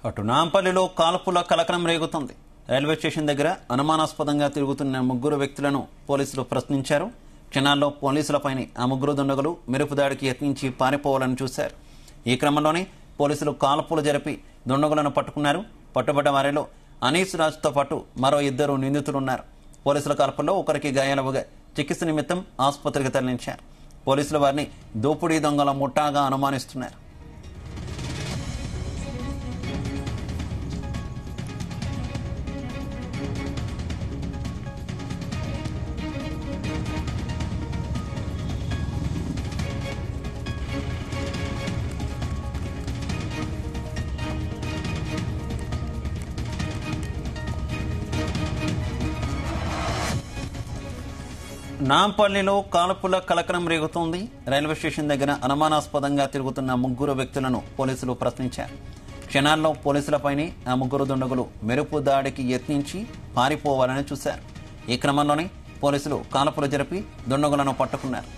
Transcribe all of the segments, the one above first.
అటు నాంపల్లిలో కాల్పుల కలకలం రేగుతుంది. రైల్వే స్టేషన్ దగ్గర అనుమానాస్పదంగా తిరుగుతున్న ముగ్గురు వ్యక్తులను పోలీసులు ప్రశ్నించారు. క్షణాల్లో పోలీసులపైనే ఆ ముగ్గురు దుండగులు మెరుపు దాడికి యత్నించి పారిపోవాలని చూశారు. ఈ క్రమంలోనే పోలీసులు కాల్పులు జరిపి దుండగులను పట్టుకున్నారు. పట్టుబడ్డ వారిలో అనీస్ రాజ్తో పాటు మరో 2 నిందితులున్నారు. పోలీసుల కాల్పుల్లో ఒకరికి గాయాలవగా చికిత్స నిమిత్తం ఆసుపత్రికి తరలించారు. పోలీసులు వారిని దోపిడీ దొంగల ముఠాగా అనుమానిస్తున్నారు. నాంపల్లిలో కాల్పుల కలకలం రేగుతోంది. రైల్వే స్టేషన్ దగ్గర అనుమానాస్పదంగా తిరుగుతున్న ముగ్గురు వ్యక్తులను పోలీసులు ప్రశ్నించారు. క్షణాల్లో పోలీసులపైనే ఆ ముగ్గురు దుండగులు మెరుపు దాడికి యత్నించి పారిపోవాలని చూశారు. ఈ క్రమంలోనే పోలీసులు కాల్పులు జరిపి దుండగులను పట్టుకున్నారు.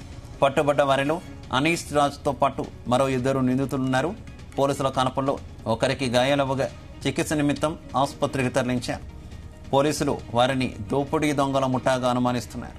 పట్టుబడ్డ వారిలో అనీస్ రాజ్తో పాటు మరో 2 నిందితులున్నారు. పోలీసుల కాల్పుల్లో ఒకరికి గాయాలవగా చికిత్స నిమిత్తం ఆసుపత్రికి తరలించారు. పోలీసులు వారిని దోపిడీ దొంగల ముఠాగా అనుమానిస్తున్నారు.